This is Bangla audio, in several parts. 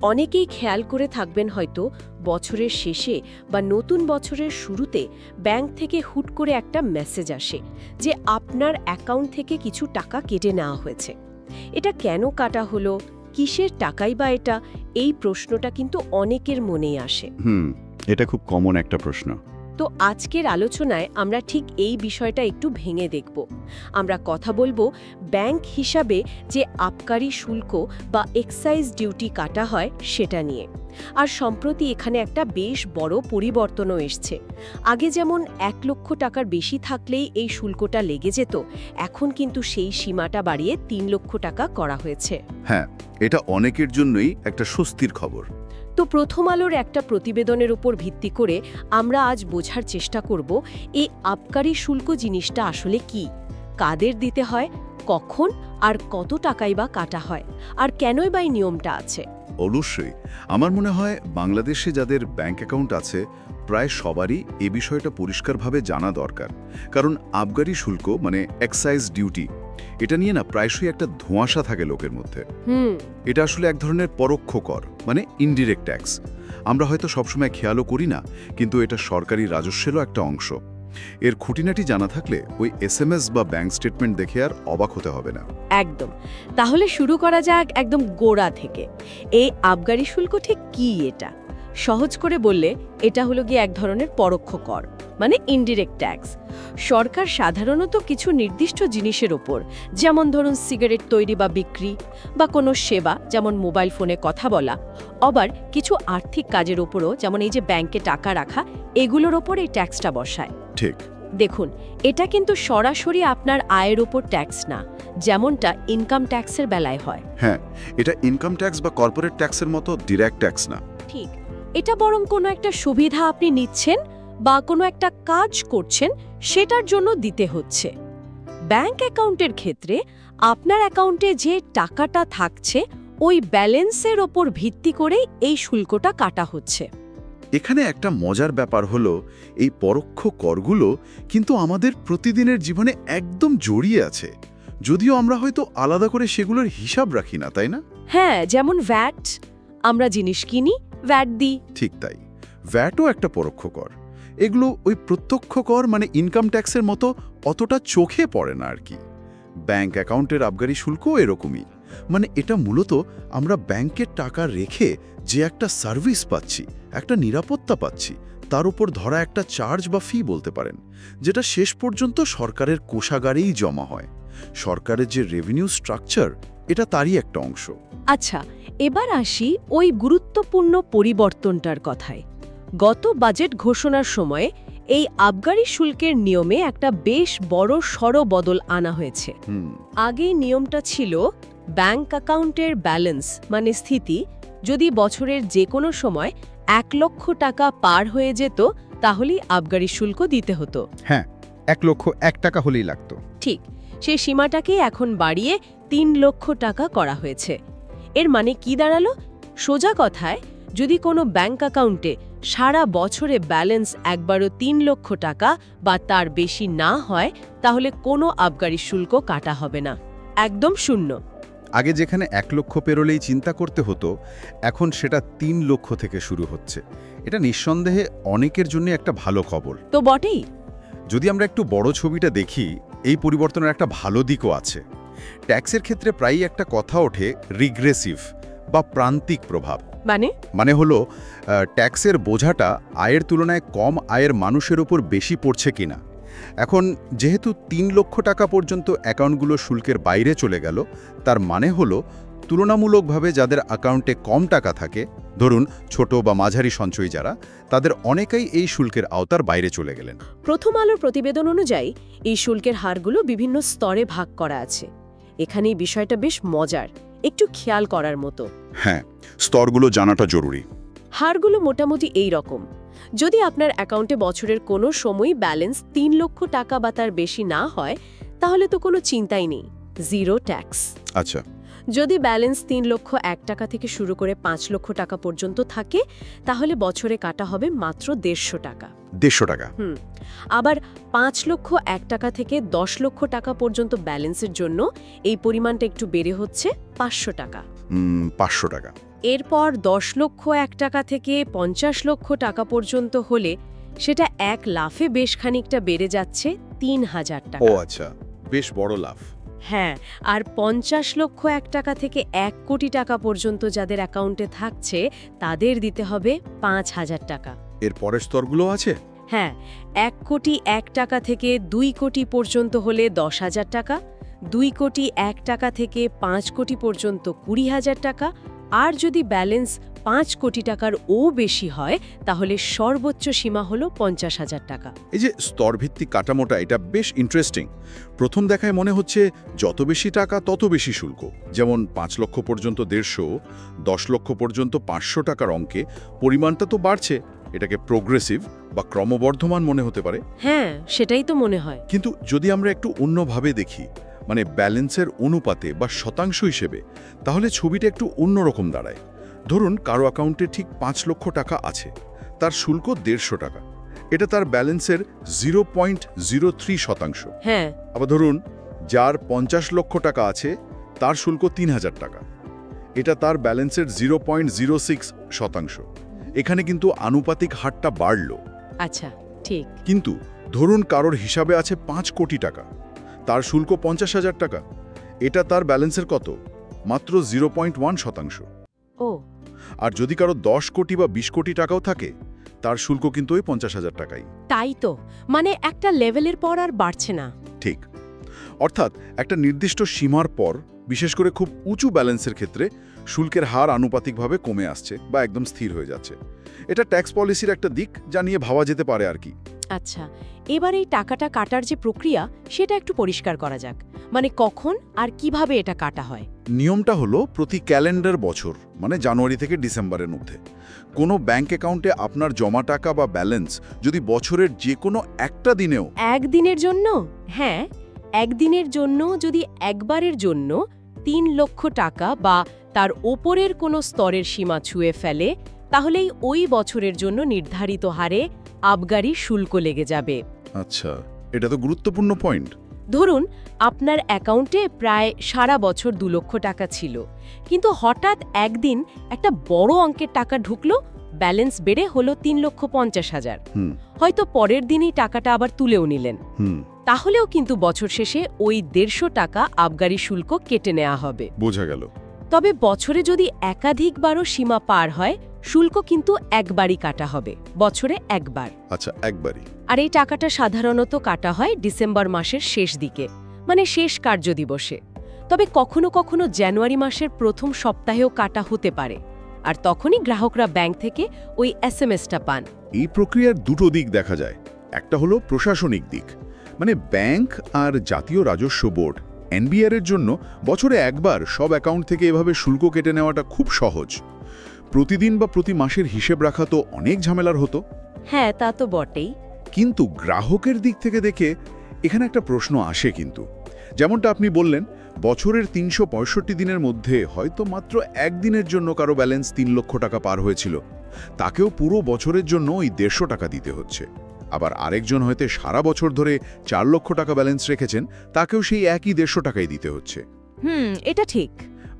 অনেকেই খেয়াল করে থাকবেন হয়তো বছরের শেষে বা নতুন বছরের শুরুতে ব্যাংক থেকে হুট করে একটা মেসেজ আসে যে আপনার অ্যাকাউন্ট থেকে কিছু টাকা কেটে নেওয়া হয়েছে। এটা কেন কাটা হলো, কিসের টাকাই বা এটা, এই প্রশ্নটা কিন্তু অনেকের মনেই আসে। এটা খুব কমন একটা প্রশ্ন। তো আজকের আলোচনায় আমরা ঠিক এই বিষয়টা একটু ভেঙে দেখব। আমরা কথা বলবো ব্যাংক হিসাবে যে আবকারি শুল্ক বা এক্সাইজ ডিউটি কাটা হয় সেটা নিয়ে। আর সম্প্রতি এখানে একটা বেশ বড় পরিবর্তনও এসছে। আগে যেমন 1 লক্ষ টাকার বেশি থাকলেই এই শুল্কটা লেগে যেত, এখন কিন্তু সেই সীমাটা বাড়িয়ে 3 লক্ষ টাকা করা হয়েছে। হ্যাঁ, এটা অনেকের জন্যই একটা স্বস্তির খবর। তো প্রথম আলোর একটা প্রতিবেদনের উপর ভিত্তি করে আমরা আজ বোঝার চেষ্টা করব এই আবকারি শুল্ক জিনিসটা আসলে কি, কাদের দিতে হয়, কখন আর কত টাকাই বা কাটা হয়, আর কেনই বা এই নিয়মটা আছে। অবশ্যই আমার মনে হয় বাংলাদেশে যাদের ব্যাংক অ্যাকাউন্ট আছে প্রায় সবারই এ বিষয়টা পরিষ্কারভাবে জানা দরকার। কারণ আবকারি শুল্ক মানে এক্সাইজ ডিউটি, এটা নিয়ে না প্রায়শই একটা ধোঁয়াশা থাকে লোকের মধ্যে। এটা আসলে এক ধরনের পরোক্ষ কর, মানে ইনডিরেক্ট ট্যাক্স। আমরা হয়তো সবসময় খেয়ালও করি না, কিন্তু এটা সরকারি রাজস্বেরও একটা অংশ। এর খুঁটিনাটি জানা থাকলে ওই SMS বা ব্যাংক স্টেটমেন্ট দেখে আর অবাক হতে হবে না। একদম। তাহলে শুরু করা যাক একদম গোড়া থেকে। এই আবকারি শুল্ক ঠিক কি? এটা সহজ করে বললে এটা হলো গিয়ে এক ধরনের পরোক্ষ কর, মানে ইনডিরেক্ট ট্যাক্স। সরকার সাধারণত কিছু নির্দিষ্ট জিনিসের ওপর, যেমন ধরুন সিগারেট তৈরি বা বিক্রি, বা কোনো সেবা যেমন মোবাইল ফোনে কথা বলা, আবার কিছু আর্থিক কাজের ওপরও, যেমন এই যে ব্যাংকে টাকা রাখা, এগুলোর ওপর এই ট্যাক্সটা বসায়। ঠিক। দেখুন, এটা কিন্তু সরাসরি আপনার আয়ের ওপর ট্যাক্স না, যেমনটা ইনকাম ট্যাক্সের বেলায় হয়। হ্যাঁ, এটা ইনকাম ট্যাক্স বা কর্পোরেট ট্যাক্সের মতো ডিরেক্ট ট্যাক্স না। ঠিক। এটা বরং কোনো একটা সুবিধা আপনি নিচ্ছেন বা কোনো একটা কাজ করছেন সেটার জন্য দিতে হচ্ছে। ব্যাংক অ্যাকাউন্টের ক্ষেত্রে আপনার অ্যাকাউন্টে যে টাকাটা থাকছে ওই ব্যালেন্সের ওপর ভিত্তি করেই এই শুল্কটা কাটা হচ্ছে। এখানে একটা মজার ব্যাপার হলো এই পরোক্ষ করগুলো কিন্তু আমাদের প্রতিদিনের জীবনে একদম জড়িয়ে আছে, যদিও আমরা হয়তো আলাদা করে সেগুলোর হিসাব রাখি না, তাই না? হ্যাঁ, যেমন ভ্যাট, আমরা জিনিস কিনি, ভ্যাট দিই। ঠিক তাই, ভ্যাটও একটা পরোক্ষ কর। এগুলো ওই প্রত্যক্ষ কর মানে ইনকাম ট্যাক্সের মতো অতটা চোখে পড়ে না আর কি। ব্যাংক অ্যাকাউন্টের আবকারি শুল্কও এরকমই। মানে এটা মূলত আমরা ব্যাংকের টাকা রেখে যে একটা সার্ভিস পাচ্ছি, একটা নিরাপত্তা পাচ্ছি, তার উপর ধরা একটা চার্জ বা ফি বলতে পারেন, যেটা শেষ পর্যন্ত সরকারের কোষাগারেই জমা হয়। সরকারের যে রেভিনিউ স্ট্রাকচার, এটা তারই একটা অংশ। আচ্ছা, এবার আসি ওই গুরুত্বপূর্ণ পরিবর্তনটার কথায়। গত বাজেট ঘোষণার সময় এই আবকারি শুল্কের নিয়মে একটা বেশ বড় সড় বদল আনা হয়েছে। আগে নিয়মটা ছিল ব্যাংক অ্যাকাউন্টের ব্যালেন্স মানে স্থিতি যদি বছরের যে কোনো সময় 1 লক্ষ টাকা পার হয়ে যেত তাহলেই আবকারি শুল্ক দিতে হতো। হ্যাঁ, 1 লক্ষ 1 টাকা হলেই লাগতো। ঠিক, সেই সীমাটাকে এখন বাড়িয়ে 3 লক্ষ টাকা করা হয়েছে। এর মানে কি দাঁড়ালো? সোজা কথায়, যদি কোনো ব্যাংক অ্যাকাউন্টে সারা বছরে ব্যালেন্স একবারও 3 লক্ষ টাকা বা তার বেশি না হয়, তাহলে কোনো আবকারি শুল্ক কাটা হবে না, একদম শূন্য। আগে যেখানে 1 লক্ষ পেরোলেই চিন্তা করতে হতো, এখন সেটা 3 লক্ষ থেকে শুরু হচ্ছে। এটা নিঃসন্দেহে অনেকের জন্য একটা ভালো খবর। তো বটেই। যদি আমরা একটু বড় ছবিটা দেখি, এই পরিবর্তনের একটা ভালো দিকও আছে। ট্যাক্সের ক্ষেত্রে প্রায়ই একটা কথা ওঠে রিগ্রেসিভ বা প্রান্তিক প্রভাব। মানে হলো ট্যাক্সের বোঝাটা আয়ের তুলনায় কম আয়ের মানুষের উপর বেশি পড়ছে কিনা। এখন যেহেতু 3 লক্ষ টাকা পর্যন্ত অ্যাকাউন্টগুলো শুল্কের বাইরে চলে গেল, তার মানে হলো তুলনামূলকভাবে যাদের অ্যাকাউন্টে কম টাকা থাকে, ধরুন ছোট বা মাঝারি সঞ্চয়ী যারা, তাদের অনেকেই এই শুল্কের আওতার বাইরে চলে গেলেন। প্রথম আলোর প্রতিবেদন অনুযায়ী এই শুল্কের হারগুলো বিভিন্ন স্তরে ভাগ করা আছে। এখানে এই বিষয়টা বেশ মজার, একটু খেয়াল করার মতো। হ্যাঁ, স্তরগুলো জানাটা জরুরি। হারগুলো মোটামুটি এই রকম। যদি আপনার অ্যাকাউন্টে বছরের কোনো সময় ব্যালেন্স 3 লক্ষ টাকা বা তার বেশি না হয়, তাহলে তো কোনো চিন্তাই নেই, জিরো ট্যাক্স। আচ্ছা। যদি ব্যালেন্স 3,01,000 থেকে শুরু করে 5,00,000 টাকা পর্যন্ত থাকে তাহলে বছরে কাটা হবে মাত্র 150 টাকা। 150 টাকা। আবার 5,01,000 টাকা থেকে 10,00,000 টাকা পর্যন্ত ব্যালেন্সের জন্য এই পরিমাণটা একটু বেড়ে হচ্ছে 500 টাকা। 500 টাকা। এরপর 10,01,000 টাকা থেকে 50,00,000 টাকা পর্যন্ত হলে সেটা এক লাফে বেশ খানিকটা বেড়ে যাচ্ছে 3,000 টাকা। ও আচ্ছা, বেশ বড় লাভ। হ্যাঁ, আর 50,01,000 টাকা থেকে 1 কোটি টাকা পর্যন্ত যাদের অ্যাকাউন্টে থাকছে তাদের দিতে হবে 5,000 টাকা। এর পরের স্তরগুলো আছে? হ্যাঁ, 1 কোটি 1 টাকা থেকে 2 কোটি পর্যন্ত হলে 10,000 টাকা, 2 কোটি 1 টাকা থেকে 5 কোটি পর্যন্ত 20,000 টাকা, আর যদি ব্যালেন্স 5 কোটি টাকার ও বেশি হয় তাহলে সর্বোচ্চ সীমা হলো 50,000 টাকা। এই যে স্তরভিত্তিক কাঠামোটা, এটা বেশ ইন্টারেস্টিং। প্রথম দেখায় মনে হচ্ছে যত বেশি টাকা তত বেশি শুল্ক। যেমন 5 লক্ষ পর্যন্ত 150, 10 লক্ষ পর্যন্ত 500 টাকার অঙ্কে পরিমাণটা তো বাড়ছে। এটাকে প্রোগ্রেসিভ বা ক্রমবর্ধমান মনে হতে পারে। হ্যাঁ, সেটাই তো মনে হয়। কিন্তু যদি আমরা একটু অন্যভাবে দেখি, মানে ব্যালেন্সের অনুপাতে বা শতাংশ হিসেবে, তাহলে ছবিটা একটু অন্যরকম দাঁড়ায়। ধরুন কারো অ্যাকাউন্টে ঠিক 5 লক্ষ টাকা আছে, তার শুল্ক 150 টাকা। এটা তার ব্যালেন্সের 0.03%। হ্যাঁ। আবার ধরুন যার 50 লক্ষ টাকা আছে, তার শুল্ক 3,000 টাকা। এটা তার ব্যালেন্সের 0.06%। এখানে কিন্তু আনুপাতিক হারটা বাড়ল। আচ্ছা, ঠিক। কিন্তু ধরুন কারোর হিসাবে আছে 5 কোটি টাকা, তার শুল্ক 50,000 টাকা। এটা তার ব্যালেন্সের কত? মাত্র 0.1%। ও। আর যদি কারো 10 কোটি বা 20 কোটি টাকাও থাকে, তার শুল্ক কিন্তু ওই 50,000 টাকাই। তাই তো, মানে একটা লেভেলের পর আর বাড়ছে না। ঠিক। অর্থাৎ একটা নির্দিষ্ট সীমার পর, বিশেষ করে খুব উঁচু ব্যালেন্সের ক্ষেত্রে, শুল্কের হার আনুপাতিকভাবে কমে আসছে বা একদম স্থির হয়ে যাচ্ছে। এটা ট্যাক্স পলিসির একটা দিক যা নিয়ে ভাবা যেতে পারে আর কি। আচ্ছা, এবার এই টাকাটা কাটার যে প্রক্রিয়া সেটা একটু পরিষ্কার করা যাক। মানে কখন আর কিভাবে এটা কাটা হয়? নিয়মটা হলো প্রতি ক্যালেন্ডার বছর, মানে জানুয়ারি থেকে ডিসেম্বরের মধ্যে কোনো ব্যাংক অ্যাকাউন্টে আপনার জমা টাকা বা ব্যালেন্স যদি বছরের যে কোনো একটা দিনেও একদিনের জন্য, হ্যাঁ, একদিনের জন্য যদি একবারের জন্য 3 লক্ষ টাকা বা তার ওপরের কোনো স্তরের সীমা ছুঁয়ে ফেলে, তাহলেই ওই বছরের জন্য নির্ধারিত হারে আবগারি শুল্ক লেগে যাবে। আচ্ছা, এটা তো গুরুত্বপূর্ণ পয়েন্ট। ধরুন আপনার অ্যাকাউন্টে প্রায় সারা বছর 2 লক্ষ টাকা ছিল, কিন্তু হঠাৎ একদিন একটা বড় অঙ্কের টাকা ঢুকলো, ব্যালেন্স বেড়ে হলো 3,50,000। হয়তো পরের দিনই টাকাটা আবার তুলেও নিলেন। তাহলেও কিন্তু বছর শেষে ওই 150 টাকা আবগারি শুল্ক কেটে নেওয়া হবে। বোঝা গেল। তবে বছরে যদি একাধিকবারও সীমা পার হয়, শুল্ক কিন্তু একবারই কাটা হবে, বছরে একবার। আচ্ছা, একবারই। আর এই টাকাটা সাধারণত কাটা হয় ডিসেম্বর মাসের শেষ দিকে, মানে শেষ কার্যদিবসে। তবে কখনো কখনো জানুয়ারি মাসের প্রথম সপ্তাহেও কাটা হতে পারে, আর তখনই গ্রাহকরা ব্যাংক থেকে ওই এসএমএসটা পান। এই প্রক্রিয়ার দুটো দিক দেখা যায়। একটা হলো প্রশাসনিক দিক, মানে ব্যাংক আর জাতীয় রাজস্ব বোর্ড এনবিআর এর জন্য বছরে একবার সব অ্যাকাউন্ট থেকে এভাবে শুল্ক কেটে নেওয়াটা খুব সহজ। প্রতিদিন বা প্রতি মাসের হিসেব রাখা তো অনেক ঝামেলার হতো। হ্যাঁ, তা তো বটেই। কিন্তু গ্রাহকের দিক থেকে দেখে এখানে একটা প্রশ্ন আসে কিন্তু। যেমনটা আপনি বললেন, বছরের 365 দিনের মধ্যে হয়তো মাত্র একদিনের জন্য কারো ব্যালেন্স 3 লক্ষ টাকা পার হয়েছিল, তাকেও পুরো বছরের জন্য ওই 150 টাকা দিতে হচ্ছে। আবার আরেকজন হয়তো সারা বছর ধরে 4 লক্ষ টাকা ব্যালেন্স রেখেছেন, তাকেও সেই একই 150 টাকাই দিতে হচ্ছে। এটা ঠিক।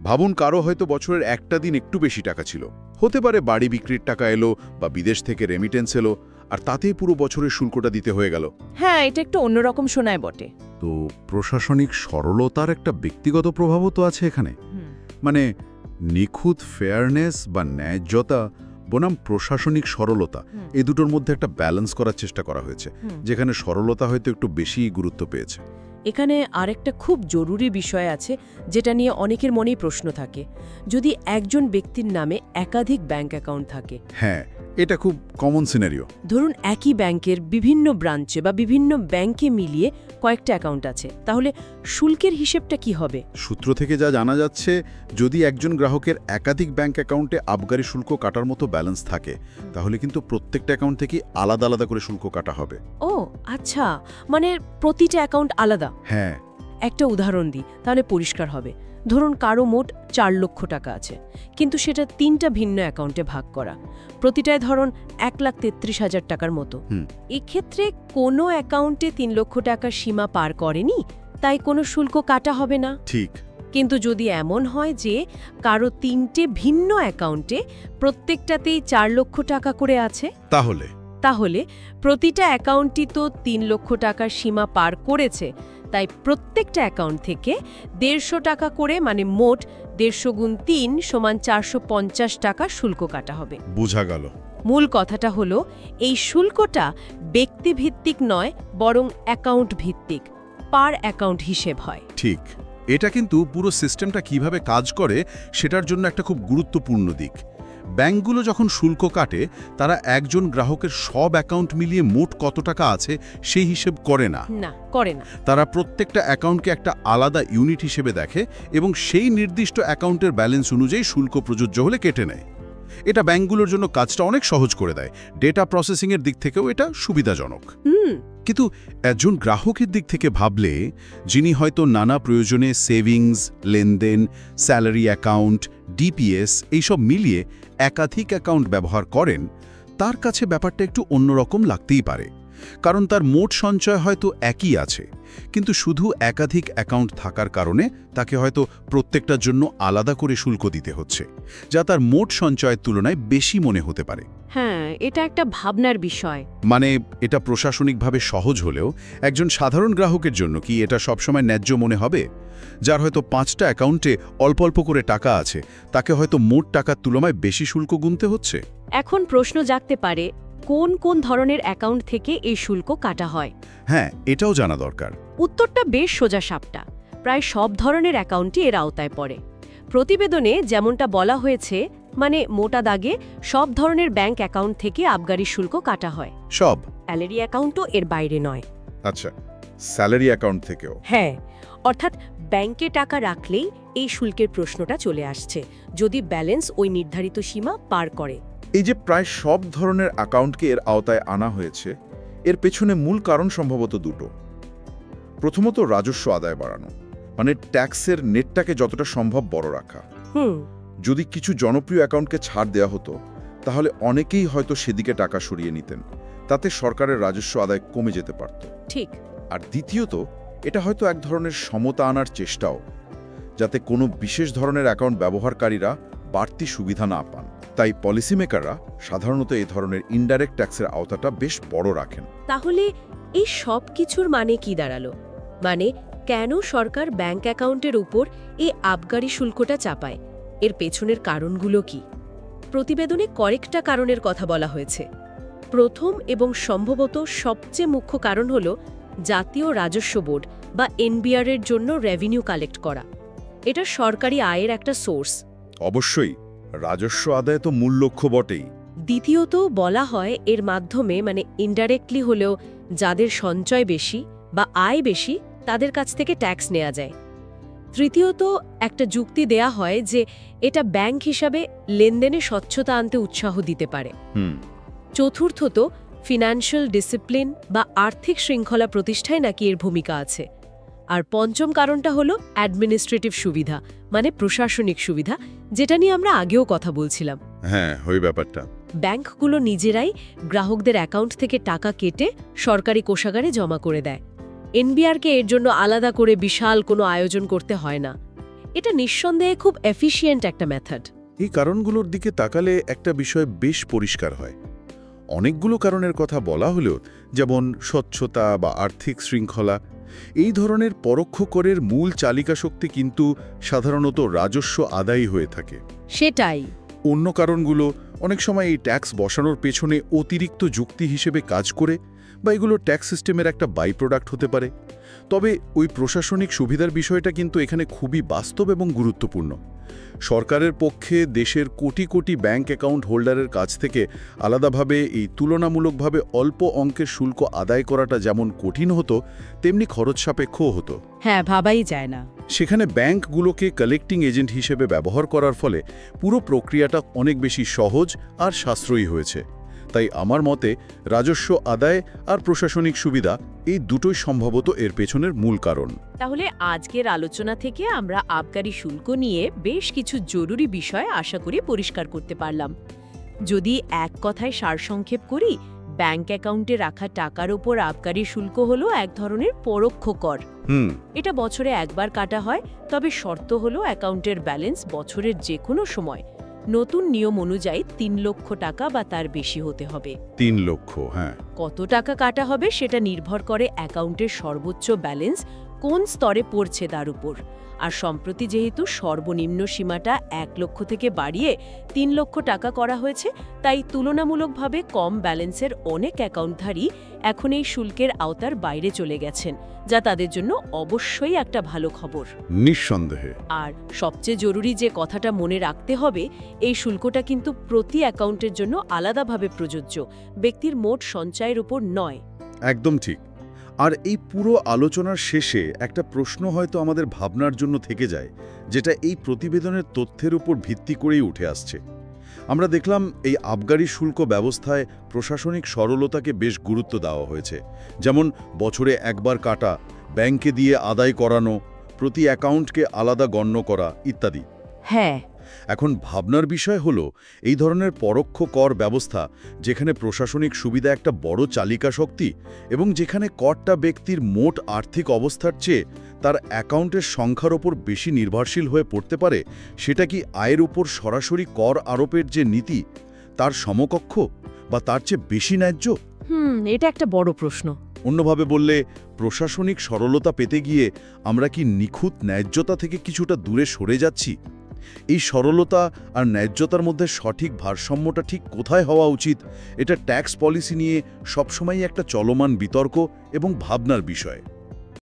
ভাবুন কারো হয়তো বছরের একটা দিন একটু বেশি টাকা ছিল, হতে পারে বাড়ি বিক্রির টাকা এলো বা বিদেশ থেকে রেমিটেন্স এলো, আর তাতেই পুরো বছরের শুল্কটা দিতে হয়ে গেল। হ্যাঁ, এটা একটু অন্যরকম শোনায় বটে। তো প্রশাসনিক সরলতার একটা ব্যক্তিগত প্রভাবও তো আছে এখানে। মানে নিখুঁত ফেয়ারনেস বা ন্যায্যতা বনাম প্রশাসনিক সরলতা, এই দুটোর মধ্যে একটা ব্যালেন্স করার চেষ্টা করা হয়েছে, যেখানে সরলতা হয়তো একটু বেশি গুরুত্ব পেয়েছে। এখানে আরেকটা খুব জরুরি বিষয় আছে যেটা নিয়ে অনেকের মনেই প্রশ্ন থাকে। যদি একজন ব্যক্তির নামে একাধিক ব্যাংক অ্যাকাউন্ট থাকে। হ্যাঁ, এটা খুব কমন সিনারিও। ধরুন একই ব্যাংকের বিভিন্ন ব্রাঞ্চে বা বিভিন্ন ব্যাংকে মিলিয়ে কয়েকটা অ্যাকাউন্ট আছে, তাহলে শুল্কের হিসেবটা কি হবে? সূত্র থেকে যা জানা যাচ্ছে, যদি একজন গ্রাহকের একাধিক ব্যাংক অ্যাকাউন্টে আবগারি শুল্ক কাটার মতো ব্যালেন্স থাকে, তাহলে কিন্তু প্রত্যেকটা অ্যাকাউন্ট থেকে আলাদা আলাদা করে শুল্ক কাটা হবে। ও আচ্ছা, মানে প্রতিটা অ্যাকাউন্ট আলাদা। হ্যাঁ। একটা উদাহরণ দিই, তাহলে পরিষ্কার হবে। ধরুন কারো মোট 4 লক্ষ টাকা আছে, কিন্তু সেটা 3টা ভিন্ন অ্যাকাউন্টে ভাগ করা, প্রতিটায় ধরুন 1,33,000 টাকার মতো। এক্ষেত্রে কোনো অ্যাকাউন্টে 3 লক্ষ টাকার সীমা পার করেনি, তাই কোনো শুল্ক কাটা হবে না। ঠিক। কিন্তু যদি এমন হয় যে কারো 3টে ভিন্ন অ্যাকাউন্টে প্রত্যেকটাতেই 4 লক্ষ টাকা করে আছে, তাহলে প্রতিটা অ্যাকাউন্টই তো 3 লক্ষ টাকার সীমা পার করেছে, তাই প্রত্যেকটা অ্যাকাউন্ট থেকে 150 টাকা করে, মানে মোট 150 গুণ 3 সমান 450 টাকা শুল্ক কাটা হবে। বোঝা গেল। মূল কথাটা হলো এই শুল্কটা ব্যক্তিভিত্তিক নয়, বরং অ্যাকাউন্ট ভিত্তিক, পার অ্যাকাউন্ট হিসেব হয়। ঠিক। এটা কিন্তু পুরো সিস্টেমটা কিভাবে কাজ করে সেটার জন্য একটা খুব গুরুত্বপূর্ণ দিক। ব্যাংকগুলো যখন শুল্ক কাটে, তারা একজন গ্রাহকের সব অ্যাকাউন্ট মিলিয়ে মোট কত টাকা আছে সেই হিসেব করে না। তারা প্রত্যেকটা অ্যাকাউন্টকে একটা আলাদা ইউনিট হিসেবে দেখে এবং সেই নির্দিষ্ট অ্যাকাউন্টের ব্যালেন্স অনুযায়ী শুল্ক প্রযোজ্য হলে কেটে নেয়। এটা ব্যাংকগুলোর জন্য কাজটা অনেক সহজ করে দেয়। ডেটা প্রসেসিংয়ের দিক থেকেও এটা সুবিধাজনক। কিন্তু একজন গ্রাহকের দিক থেকে ভাবলে, যিনি হয়তো নানা প্রয়োজনে সেভিংস, লেনদেন, স্যালারি অ্যাকাউন্ট, ডিপিএস এইসব মিলিয়ে একাধিক অ্যাকাউন্ট ব্যবহার করেন, তার কাছে ব্যাপারটা একটু অন্যরকম লাগতেই পারে। কারণ তার মোট সঞ্চয় হয়তো একই আছে, কিন্তু শুধু একাধিক অ্যাকাউন্ট থাকার কারণে তাকে হয়তো প্রত্যেকটার জন্য আলাদা করে শুল্ক দিতে হচ্ছে, যা তার মোট সঞ্চয়ের তুলনায় বেশি মনে হতে পারে। হ্যাঁ, এটা একটা ভাবনার বিষয়। মানে এটা প্রশাসনিকভাবে সহজ হলেও একজন সাধারণ গ্রাহকের জন্য কি এটা সবসময় ন্যায্য মনে হবে? যার হয়তো 5টা অ্যাকাউন্টে অল্প অল্প করে টাকা আছে, তাকে হয়তো মোট টাকার তুলনায় বেশি শুল্ক গুনতে হচ্ছে। এখন প্রশ্ন জাগতে পারে, কোন কোন ধরনের অ্যাকাউন্ট থেকে এই শুল্ক কাটা হয়? হ্যাঁ, এটাও জানা দরকার। উত্তরটা বেশ সোজাসাপটা। প্রায় সব ধরনের অ্যাকাউন্টই এর আওতায় পড়ে। প্রতিবেদনে যেমনটা বলা হয়েছে, মানে মোটা দাগে সব ধরনের ব্যাংক অ্যাকাউন্ট থেকে আবগারি শুল্ক কাটা হয়। সব? স্যালারি অ্যাকাউন্টও এর বাইরে নয়। আচ্ছা, স্যালারি অ্যাকাউন্ট থেকেও? হ্যাঁ, অর্থাৎ ব্যাংকে টাকা রাখলেই এই শুল্কের প্রশ্নটা চলে আসছে, যদি ব্যালেন্স ওই নির্ধারিত সীমা পার করে। এই যে প্রায় সব ধরনের অ্যাকাউন্টকে এর আওতায় আনা হয়েছে, এর পেছনে মূল কারণ সম্ভবত দুটো। প্রথমত রাজস্ব আদায় বাড়ানো, মানে ট্যাক্সের নেটটাকে যতটা সম্ভব বড় রাখা। যদি কিছু জনপ্রিয় অ্যাকাউন্টকে ছাড় দেওয়া হতো, তাহলে অনেকেই হয়তো সেদিকে টাকা সরিয়ে নিতেন, তাতে সরকারের রাজস্ব আদায় কমে যেতে পারত। ঠিক। আর দ্বিতীয়ত, এটা হয়তো এক ধরনের সমতা আনার চেষ্টাও, যাতে কোনো বিশেষ ধরনের অ্যাকাউন্ট ব্যবহারকারীরা বাড়তি সুবিধা না পান। তাই পলিসি মেকাররা সাধারণত এই ধরনের ইনডাইরেক্ট ট্যাক্সের আওতাটা বেশ বড় রাখেন। তাহলে এই সব কিছুর মানে কি দাঁড়ালো? মানে কেন সরকার ব্যাংক অ্যাকাউন্টের উপর এই আবগারি শুল্কটা চাপায়? এর পেছনের কারণগুলো কি? প্রতিবেদনে কয়েকটা কারণের কথা বলা হয়েছে। প্রথম এবং সম্ভবত সবচেয়ে মুখ্য কারণ হল জাতীয় রাজস্ব বোর্ড বা এনবিআর এর জন্য রেভিনিউ কালেক্ট করা। এটা সরকারি আয়ের একটা সোর্স। অবশ্যই, রাজস্ব আদায় তো মূল লক্ষ্য বটেই। দ্বিতীয়ত বলা হয় এর মাধ্যমে, মানে ইনডাইরেক্টলি হলেও, যাদের সঞ্চয় বেশি বা আয় বেশি তাদের কাছ থেকে ট্যাক্স নেওয়া যায়। তৃতীয়ত একটা যুক্তি দেয়া হয় যে এটা ব্যাংক হিসাবে লেনদেনে স্বচ্ছতা আনতে উৎসাহ দিতে পারে। চতুর্থত ফিনান্সিয়াল ডিসিপ্লিন বা আর্থিক শৃঙ্খলা প্রতিষ্ঠায় নাকি এর ভূমিকা আছে। আর পঞ্চম কারণটা হলো অ্যাডমিনিস্ট্রেটিভ সুবিধা, মানে প্রশাসনিক সুবিধা, যেটা নিয়ে আমরা আগেও কথা বলছিলাম। হ্যাঁ, ওই ব্যাপারটা। ব্যাংকগুলো নিজেরাই গ্রাহকদের অ্যাকাউন্ট থেকে টাকা কেটে সরকারি কোষাগারে জমা করে দেয়। এনবিআরকে এর জন্য আলাদা করে বিশাল কোনো আয়োজন করতে হয় না। এটা নিঃসন্দেহে খুব এফিশিয়েন্ট একটা মেথড। এই কারণগুলোর দিকে তাকালে একটা বিষয় বেশ পরিষ্কার হয়। অনেকগুলো কারণের কথা বলা হলেও, যেমন স্বচ্ছতা বা আর্থিক শৃঙ্খলা, এই ধরনের পরোক্ষ করের মূল চালিকা শক্তি কিন্তু সাধারণত রাজস্ব আদায়ই হয়ে থাকে। সেটাই। অন্য কারণগুলো অনেক সময় এই ট্যাক্স বসানোর পেছনে অতিরিক্ত যুক্তি হিসেবে কাজ করে, বা এগুলো ট্যাক্স সিস্টেমের একটা বাই প্রোডাক্ট হতে পারে। তবে ওই প্রশাসনিক সুবিধার বিষয়টা কিন্তু এখানে খুবই বাস্তব এবং গুরুত্বপূর্ণ। সরকারের পক্ষে দেশের কোটি কোটি ব্যাংক অ্যাকাউন্ট হোল্ডারের কাছ থেকে আলাদাভাবে এই তুলনামূলকভাবে অল্প অঙ্কের শুল্ক আদায় করাটা যেমন কঠিন হতো, তেমনি খরচ সাপেক্ষও হতো। হ্যাঁ, ভাবাই যায় না। সেখানে ব্যাংকগুলোকে কালেক্টিং এজেন্ট হিসেবে ব্যবহার করার ফলে পুরো প্রক্রিয়াটা অনেক বেশি সহজ আর সাশ্রয়ী হয়েছে। তাই আমার মতে রাজস্ব আদায় আর প্রশাসনিক সুবিধা এই দুটোই সম্ভবত এর পেছনের মূল কারণ। তাহলে আজকের আলোচনা থেকে আমরা আবগারি শুল্ক নিয়ে বেশ কিছু জরুরি বিষয় আশা করি পরিষ্কার করতে পারলাম। যদি এক কথায় সারসংক্ষেপ করি, ব্যাংক অ্যাকাউন্টে রাখা টাকার ওপর আবগারি শুল্ক হলো এক ধরনের পরোক্ষ কর। এটা বছরে একবার কাটা হয়, তবে শর্ত হলো অ্যাকাউন্টের ব্যালেন্স বছরের যে কোনো সময় নতুন নিয়ম অনুযায়ী ৩ লক্ষ টাকা বা তার বেশি হতে হবে। ৩ লক্ষ, হ্যাঁ। কত টাকা কাটা হবে সেটা নির্ভর করে অ্যাকাউন্টের সর্বোচ্চ ব্যালেন্স কোন স্তরে পড়ছে তার উপর। আর সম্প্রতি যেহেতু সর্বনিম্ন সীমাটা ১ লক্ষ থেকে বাড়িয়ে ৩ লক্ষ টাকা করা হয়েছে, তাই তুলনামূলকভাবে কম ব্যালেন্সের অনেক অ্যাকাউন্টধারী এখন এই শুল্কের আওতার বাইরে চলে গেছেন, যা তাদের জন্য অবশ্যই একটা ভালো খবর। নিঃসন্দেহে। আর সবচেয়ে জরুরি যে কথাটা মনে রাখতে হবে, এই শুল্কটা কিন্তু প্রতি অ্যাকাউন্টের জন্য আলাদাভাবে প্রযোজ্য, ব্যক্তির মোট সঞ্চয়ের উপর নয়। একদম ঠিক। আর এই পুরো আলোচনার শেষে একটা প্রশ্ন হয়তো আমাদের ভাবনার জন্য থেকে যায়, যেটা এই প্রতিবেদনের তথ্যের উপর ভিত্তি করেই উঠে আসছে। আমরা দেখলাম এই আবগারি শুল্ক ব্যবস্থায় প্রশাসনিক সরলতাকে বেশ গুরুত্ব দেওয়া হয়েছে, যেমন বছরে একবার কাটা, ব্যাংকে দিয়ে আদায় করানো, প্রতি অ্যাকাউন্টকে আলাদা গণ্য করা ইত্যাদি। হ্যাঁ, এখন ভাবনার বিষয় হলো এই ধরনের পরোক্ষ কর ব্যবস্থা, যেখানে প্রশাসনিক সুবিধা একটা বড় চালিকা শক্তি এবং যেখানে করটা ব্যক্তির মোট আর্থিক অবস্থার চেয়ে তার অ্যাকাউন্টের সংখ্যার ওপর বেশি নির্ভরশীল হয়ে পড়তে পারে, সেটা কি আয়ের উপর সরাসরি কর আরোপের যে নীতি তার সমকক্ষ বা তার চেয়ে বেশি ন্যায্য? এটা একটা বড় প্রশ্ন। অন্যভাবে বললে, প্রশাসনিক সরলতা পেতে গিয়ে আমরা কি নিখুঁত ন্যায্যতা থেকে কিছুটা দূরে সরে যাচ্ছি? এই সরলতা আর ন্যায্যতার মধ্যে সঠিক ভারসাম্যটা ঠিক কোথায় হওয়া উচিত, এটা ট্যাক্স পলিসি নিয়ে সবসময়ই একটা চলমান বিতর্ক এবং ভাবনার বিষয়।